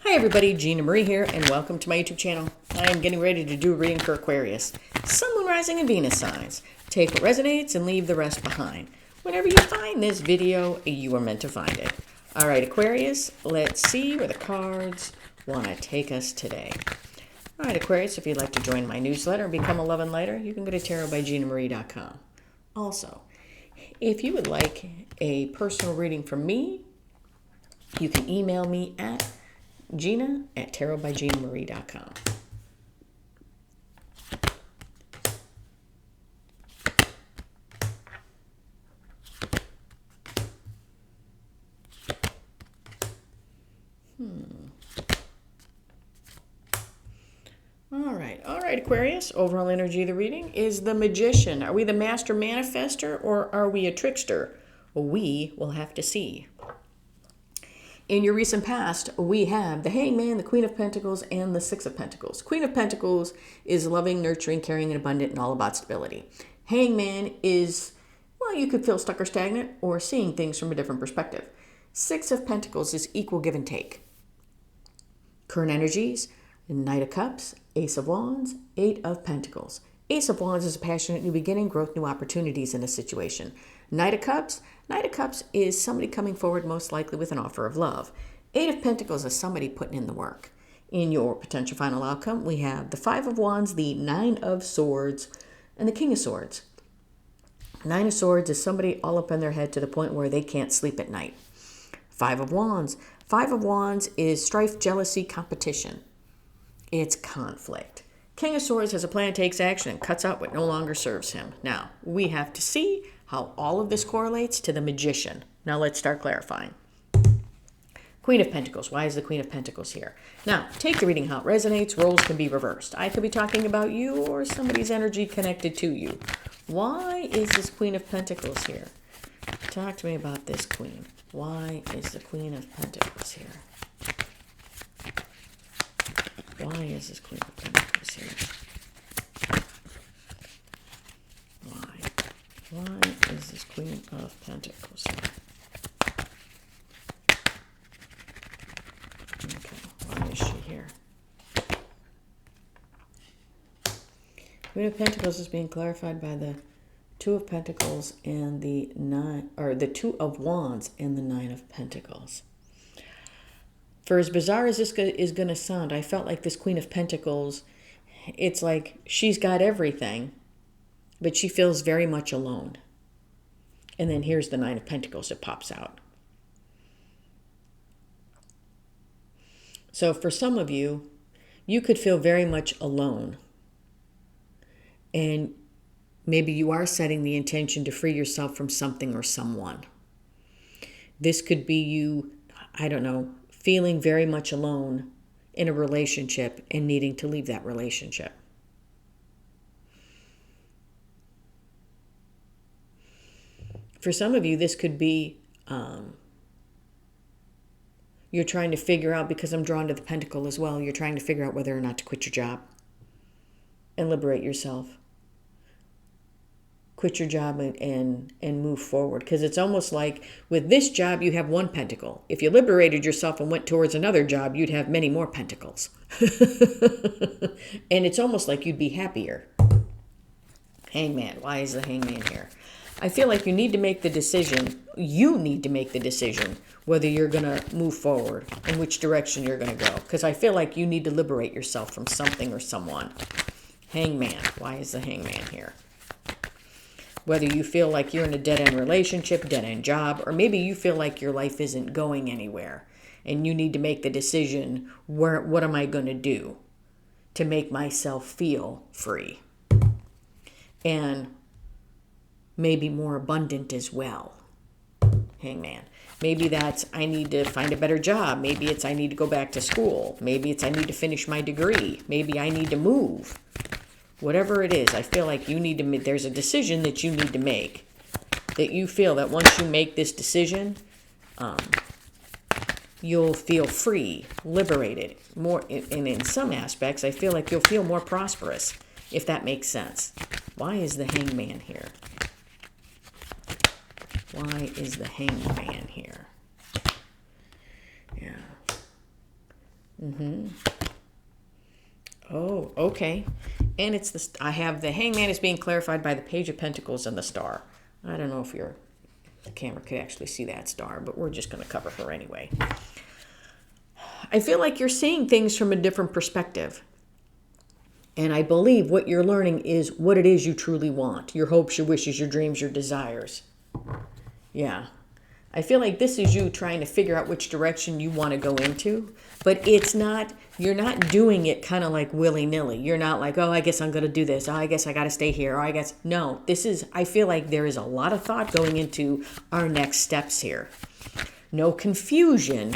Hi everybody, Gina Marie here, and welcome to my YouTube channel. I am getting ready to do a reading for Aquarius. Sun, Moon, Rising, and Venus signs. Take what resonates and leave the rest behind. Whenever you find this video, you are meant to find it. All right, Aquarius, let's see where the cards want to take us today. All right, Aquarius, if you'd like to join my newsletter and become a love and lighter, you can go to tarotbyginamarie.com. Also, if you would like a personal reading from me, you can email me at Gina@tarotbyginamarie.com. All right, Aquarius. Overall energy of the reading is the Magician. Are we the master manifester or are we a trickster? We will have to see. In your recent past, we have the Hangman, the Queen of Pentacles, and the Six of Pentacles. Queen of Pentacles is loving, nurturing, caring, and abundant, and all about stability. Hangman is, well, you could feel stuck or stagnant or seeing things from a different perspective. Six of Pentacles is equal give and take. Current energies, Knight of Cups, Ace of Wands, Eight of Pentacles. Ace of Wands is a passionate new beginning, growth, new opportunities in a situation. Knight of Cups is somebody coming forward most likely with an offer of love. Eight of Pentacles is somebody putting in the work. In your potential final outcome, we have the Five of Wands, the Nine of Swords, and the King of Swords. Nine of Swords is somebody all up in their head to the point where they can't sleep at night. Five of Wands. Five of Wands is strife, jealousy, competition. It's conflict. King of Swords has a plan, takes action, and cuts out what no longer serves him. Now, we have to see how all of this correlates to the Magician. Now, let's start clarifying. Queen of Pentacles. Why is the Queen of Pentacles here? Now, take the reading how it resonates. Roles can be reversed. I could be talking about you or somebody's energy connected to you. Why is this Queen of Pentacles here? Talk to me about this Queen. Why is the Queen of Pentacles here? Why is this Queen of Pentacles here? Why is this Queen of Pentacles here? Okay, why is she here? Queen of Pentacles is being clarified by the Two of Pentacles and the Two of Wands and the Nine of Pentacles. For as bizarre as this is going to sound, I felt like this Queen of Pentacles, it's like she's got everything, but she feels very much alone. And then here's the Nine of Pentacles that pops out. So for some of you, you could feel very much alone. And maybe you are setting the intention to free yourself from something or someone. This could be you, I don't know, feeling very much alone in a relationship and needing to leave that relationship. For some of you, this could be you're trying to figure out, because I'm drawn to the Pentacle as well, you're trying to figure out whether or not to quit your job and liberate yourself. Quit your job and move forward. Because it's almost like with this job, you have one pentacle. If you liberated yourself and went towards another job, you'd have many more pentacles. And it's almost like you'd be happier. Hangman. Why is the Hangman here? I feel like you need to make the decision. You need to make the decision whether you're going to move forward and which direction you're going to go. Because I feel like you need to liberate yourself from something or someone. Hangman. Why is the Hangman here? Whether you feel like you're in a dead-end relationship, dead-end job, or maybe you feel like your life isn't going anywhere and you need to make the decision, what am I going to do to make myself feel free? And maybe more abundant as well. Hangman. Maybe that's I need to find a better job. Maybe it's I need to go back to school. Maybe it's I need to finish my degree. Maybe I need to move. Whatever it is, I feel like you need to make, there's a decision that you need to make. That you feel that once you make this decision, you'll feel free, liberated. More, and in some aspects, I feel like you'll feel more prosperous, if that makes sense. Why is the Hangman here? Why is the Hangman here? Yeah. Oh, okay. And it's I have the Hangman is being clarified by the Page of Pentacles and the Star. I don't know if the camera could actually see that star, but we're just going to cover her anyway. I feel like you're seeing things from a different perspective. And I believe what you're learning is what it is you truly want. Your hopes, your wishes, your dreams, your desires. Yeah. I feel like this is you trying to figure out which direction you want to go into, but you're not doing it kind of like willy-nilly. You're not like, oh, I guess I'm going to do this. Oh, I guess I got to stay here. Oh, no, I feel like there is a lot of thought going into our next steps here. No confusion.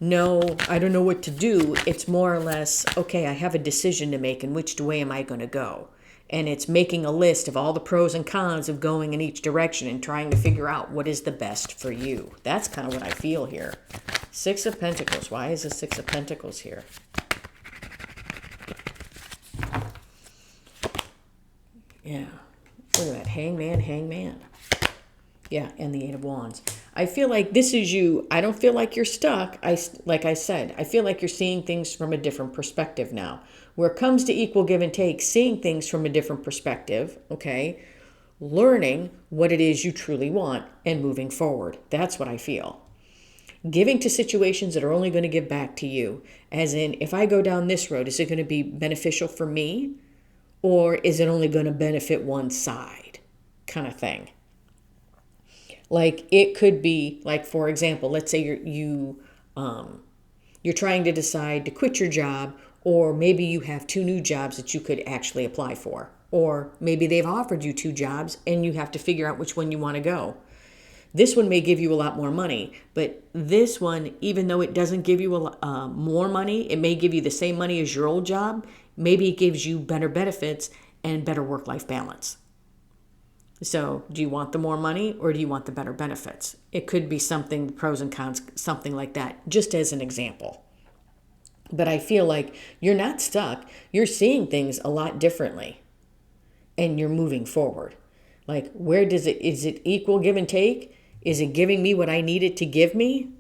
No, I don't know what to do. It's more or less, okay, I have a decision to make and which way am I going to go? And it's making a list of all the pros and cons of going in each direction and trying to figure out what is the best for you. That's kind of what I feel here. Six of Pentacles. Why is the Six of Pentacles here? Yeah. Look at that. Hangman, Hangman. Yeah, and the Eight of Wands. I feel like this is you. I don't feel like you're stuck. Like I said, I feel like you're seeing things from a different perspective now. Where it comes to equal give and take, seeing things from a different perspective, okay? Learning what it is you truly want and moving forward. That's what I feel. Giving to situations that are only going to give back to you. As in, if I go down this road, is it going to be beneficial for me? Or is it only going to benefit one side? Kind of thing. Like it could be, like for example, let's say you're trying to decide to quit your job, or maybe you have two new jobs that you could actually apply for, or maybe they've offered you two jobs and you have to figure out which one you want to go. This one may give you a lot more money, but this one, even though it doesn't give you more money, it may give you the same money as your old job. Maybe it gives you better benefits and better work-life balance. So do you want the more money or do you want the better benefits? It could be something, pros and cons, something like that, just as an example. But I feel like you're not stuck. You're seeing things a lot differently and you're moving forward. Like is it equal give and take? Is it giving me what I need it to give me?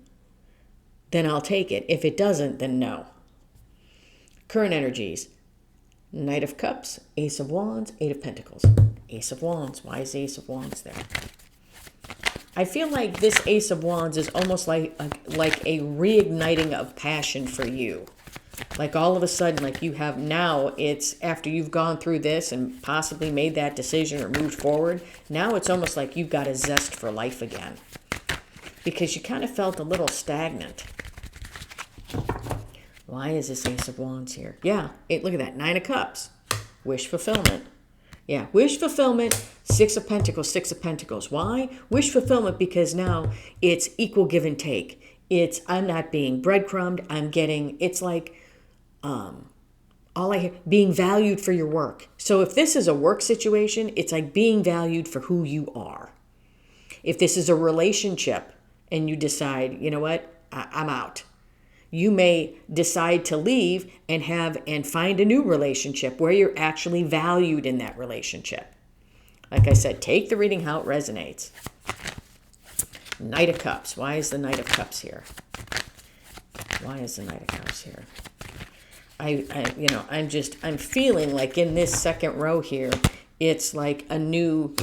Then I'll take it. If it doesn't, then no. Current energies. Knight of Cups, Ace of Wands, Eight of Pentacles. Ace of Wands. Why is the Ace of Wands there? I feel like this Ace of Wands is almost like a reigniting of passion for you. Like all of a sudden, like you have now, it's after you've gone through this and possibly made that decision or moved forward, now it's almost like you've got a zest for life again. Because you kind of felt a little stagnant. Why is this Ace of Wands here? Yeah, look at that. Nine of Cups. Wish fulfillment. Yeah, wish fulfillment. Six of Pentacles, Six of Pentacles. Why? Wish fulfillment because now it's equal give and take. I'm not being breadcrumbed. It's like being valued for your work. So if this is a work situation, it's like being valued for who you are. If this is a relationship and you decide, you know what, I'm out. You may decide to leave and find a new relationship where you're actually valued in that relationship. Like I said, take the reading how it resonates. Knight of Cups. Why is the Knight of Cups here? Why is the Knight of Cups here? I'm feeling like in this second row here, it's like a new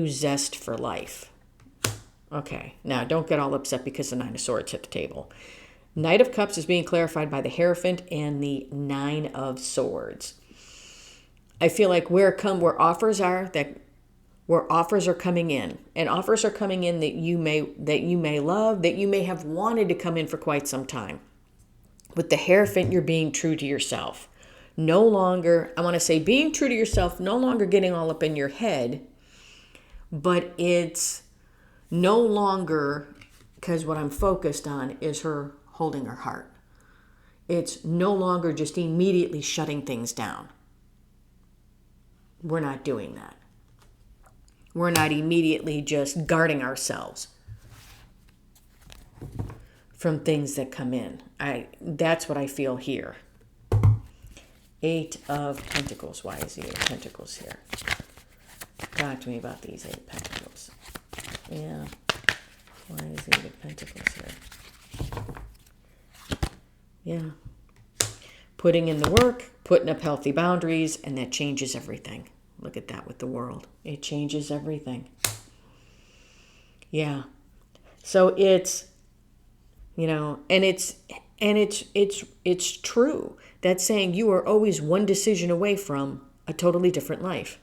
zest for life. Okay, now don't get all upset because the Nine of Swords hit the table. Knight of Cups is being clarified by the Hierophant and the Nine of Swords. I feel like where offers are coming in, and offers are coming in that you may love, that you may have wanted to come in for quite some time. With the Hierophant, you're being true to yourself. No longer, I want to say being true to yourself, no longer getting all up in your head, but it's no longer, because what I'm focused on is her holding her heart. It's no longer just immediately shutting things down. We're not doing that. We're not immediately just guarding ourselves from things that come in. That's what I feel here. Eight of Pentacles. Why is the Eight of Pentacles here? Talk to me about these Eight of Pentacles. Yeah. Why is the Eight of Pentacles here? Yeah. Putting in the work, putting up healthy boundaries, and that changes everything. Look at that with the world. It changes everything. Yeah. So it's, and it's true. That's saying you are always one decision away from a totally different life.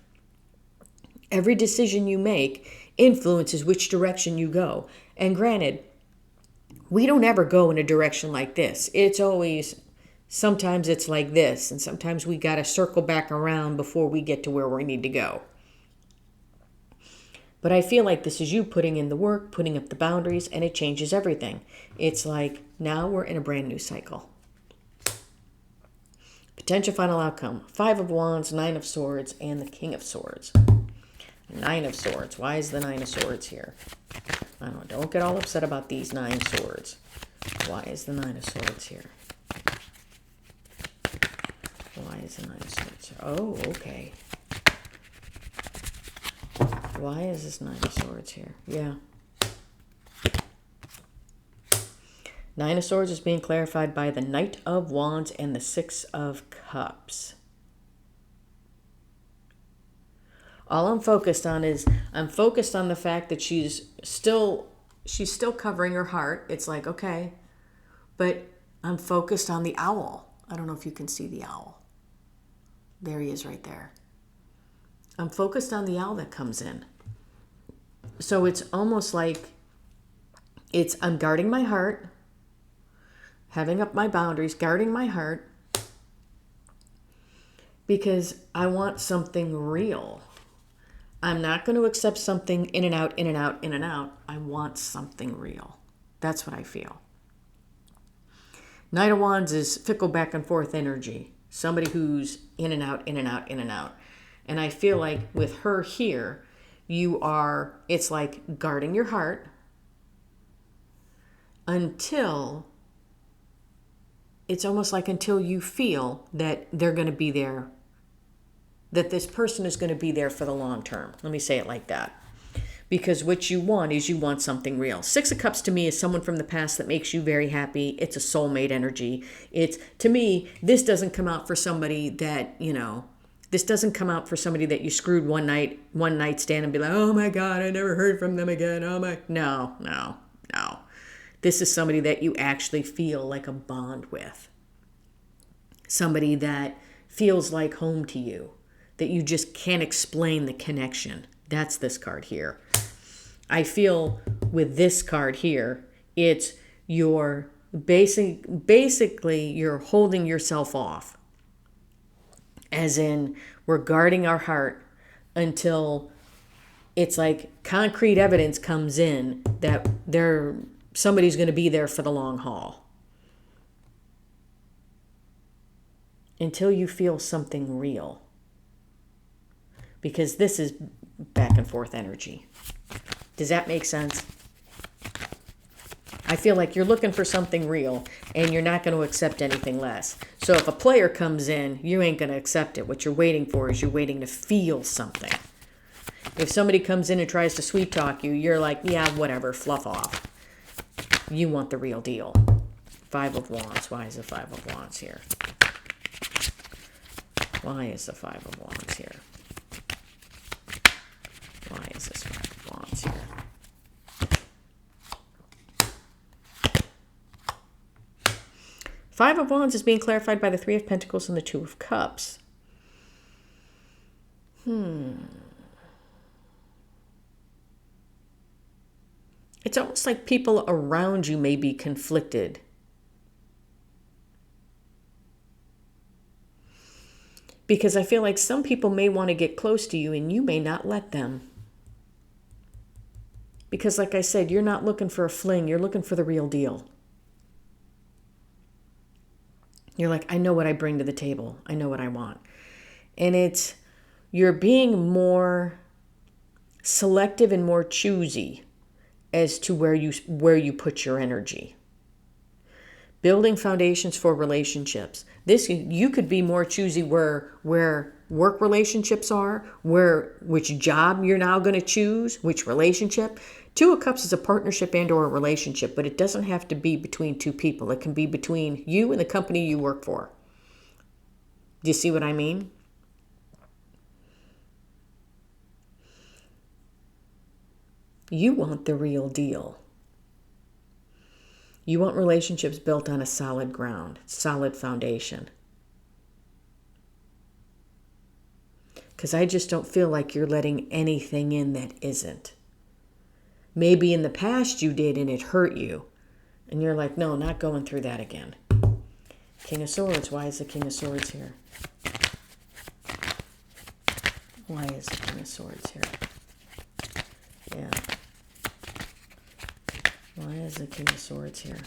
Every decision you make influences which direction you go. And granted, we don't ever go in a direction like this. It's always, sometimes it's like this, and sometimes we got to circle back around before we get to where we need to go. But I feel like this is you putting in the work, putting up the boundaries, and it changes everything. It's like now we're in a brand new cycle. Potential final outcome: 5 of Wands, 9 of Swords, and the King of Swords. 9 of Swords. Why is the 9 of Swords here? I don't get all upset about these 9 swords. Why is the 9 of Swords here? Why is the 9 of Swords here? Oh, okay. Why is this 9 of Swords here? Yeah. 9 of Swords is being clarified by the Knight of Wands and the 6 of Cups. All I'm focused on is, I'm focused on the fact that she's still covering her heart. It's like, okay, but I'm focused on the owl. I don't know if you can see the owl. There he is right there. I'm focused on the owl that comes in. So it's almost like I'm guarding my heart, having up my boundaries, guarding my heart, because I want something real. I'm not going to accept something in and out, in and out, in and out. I want something real. That's what I feel. Knight of Wands is fickle back and forth energy. Somebody who's in and out, in and out, in and out. And I feel like with her here, it's like guarding your heart until, it's almost like until you feel that they're going to be there, that this person is going to be there for the long term. Let me say it like that. Because what you want is you want something real. 6 of Cups to me is someone from the past that makes you very happy. It's a soulmate energy. To me, this doesn't come out for somebody that, this doesn't come out for somebody that you screwed one night stand and be like, oh my God, I never heard from them again. Oh my, no. This is somebody that you actually feel like a bond with. Somebody that feels like home to you, that you just can't explain the connection. That's this card here. I feel with this card here, it's basically you're holding yourself off. As in, we're guarding our heart until it's like concrete evidence comes in that somebody's going to be there for the long haul. Until you feel something real. Because this is back and forth energy. Does that make sense? I feel like you're looking for something real and you're not going to accept anything less. So if a player comes in, you ain't going to accept it. What you're waiting for is you're waiting to feel something. If somebody comes in and tries to sweet talk you, you're like, yeah, whatever, fluff off. You want the real deal. 5 of Wands. Why is the 5 of Wands here? Why is the 5 of Wands here? Why is this 5 of Wands here? Five of Wands is being clarified by the 3 of Pentacles and the 2 of Cups. It's almost like people around you may be conflicted. Because I feel like some people may want to get close to you and you may not let them. Because like I said, you're not looking for a fling, you're looking for the real deal. You're like, I know what I bring to the table. I know what I want. And you're being more selective and more choosy as to where you put your energy. Building foundations for relationships. You could be more choosy where work relationships are, which job you're now going to choose, which relationship, Two of Cups is a partnership and or a relationship, but it doesn't have to be between two people. It can be between you and the company you work for. Do you see what I mean? You want the real deal. You want relationships built on a solid ground, solid foundation. Because I just don't feel like you're letting anything in that isn't. Maybe in the past you did and it hurt you. And you're like, no, not going through that again. King of Swords. Why is the King of Swords here? Why is the King of Swords here? Yeah. Why is the King of Swords here?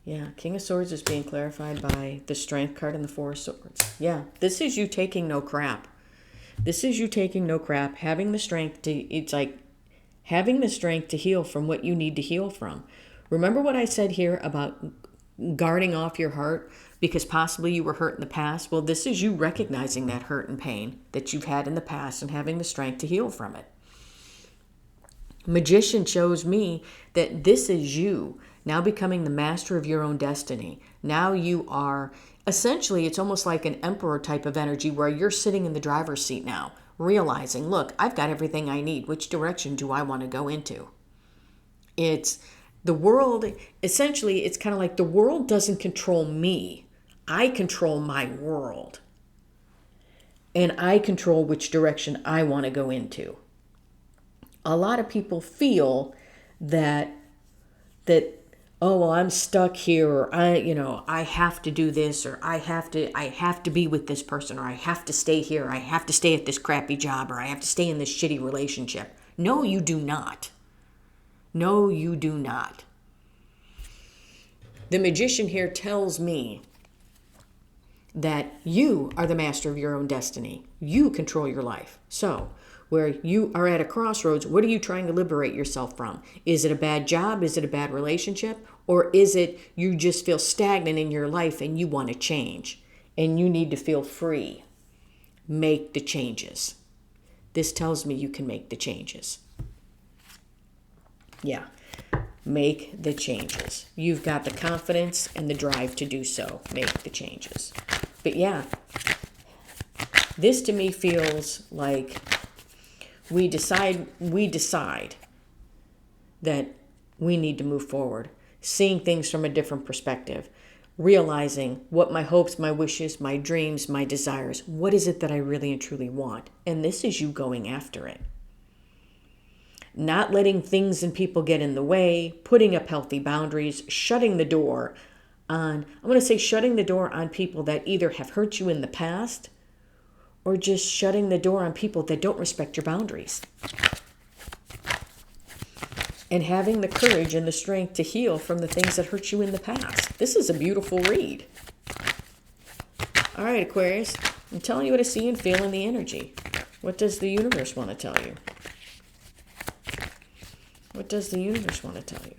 Yeah, King of Swords is being clarified by the Strength card and the Four of Swords. Yeah, this is you taking no crap. This is you taking no crap, having the strength to, it's like having the strength to heal from what you need to heal from. Remember what I said here about guarding off your heart because possibly you were hurt in the past? Well, this is you recognizing that hurt and pain that you've had in the past and having the strength to heal from it. Magician shows me that this is you now becoming the master of your own destiny. Now you are, essentially, it's almost like an emperor type of energy where you're sitting in the driver's seat now, realizing, look, I've got everything I need. Which direction do I want to go into? It's the world, essentially, it's kind of like the world doesn't control me. I control my world. And I control which direction I want to go into. A lot of people feel that oh, well, I'm stuck here, or I have to do this, or I have to be with this person, or I have to stay here, or I have to stay at this crappy job, or I have to stay in this shitty relationship. No, you do not. No, you do not. The Magician here tells me that you are the master of your own destiny. You control your life. So, where you are at a crossroads, what are you trying to liberate yourself from? Is it a bad job? Is it a bad relationship? Or is it you just feel stagnant in your life and you want to change and you need to feel free? Make the changes. This tells me you can make the changes. Yeah, make the changes. You've got the confidence and the drive to do so. Make the changes. But yeah, this to me feels like we decide that we need to move forward, seeing things from a different perspective, realizing what my hopes, my wishes, my dreams, my desires, what is it that I really and truly want? And this is you going after it. Not letting things and people get in the way, putting up healthy boundaries, shutting the door on, I'm going to say shutting the door on people that either have hurt you in the past or just shutting the door on people that don't respect your boundaries. And having the courage and the strength to heal from the things that hurt you in the past. This is a beautiful read. All right, Aquarius, I'm telling you what I see and feel in the energy. What does the universe want to tell you? What does the universe want to tell you?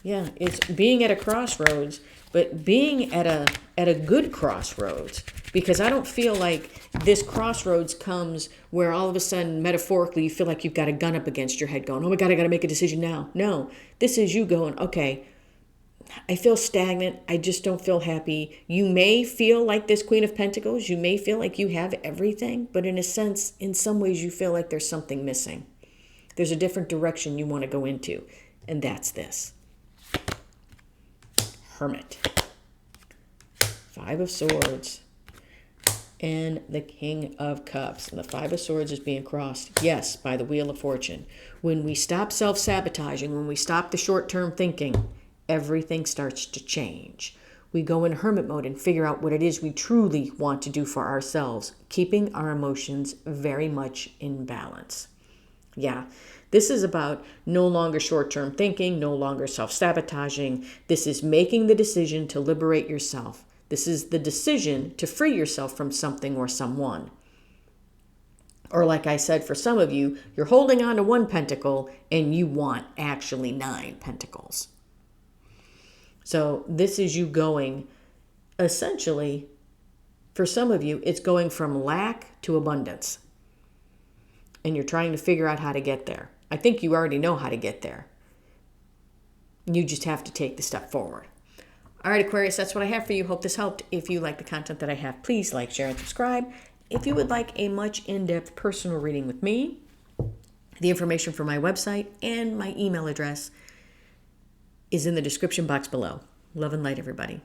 Yeah, it's being at a crossroads, but being at a good crossroads. Because I don't feel like this crossroads comes where all of a sudden, metaphorically, you feel like you've got a gun up against your head going, oh my God, I got to make a decision now. No, this is you going, okay, I feel stagnant. I just don't feel happy. You may feel like this Queen of Pentacles. You may feel like you have everything, but in a sense, in some ways, you feel like there's something missing. There's a different direction you want to go into, and that's this. Hermit. Five of Swords. And the King of Cups. And the Five of Swords is being crossed, yes, by the Wheel of Fortune. When we stop self-sabotaging, when we stop the short-term thinking, everything starts to change. We go in hermit mode and figure out what it is we truly want to do for ourselves, keeping our emotions very much in balance. Yeah, this is about no longer short-term thinking, no longer self-sabotaging. This is making the decision to liberate yourself. This is the decision to free yourself from something or someone. Or like I said, for some of you, you're holding on to one pentacle and you want actually 9 pentacles. So this is you going, essentially, for some of you, it's going from lack to abundance. and you're trying to figure out how to get there. I think you already know how to get there. You just have to take the step forward. All right, Aquarius, that's what I have for you. Hope this helped. If you like the content that I have, please like, share, and subscribe. If you would like a much in-depth personal reading with me, the information for my website and my email address is in the description box below. Love and light, everybody.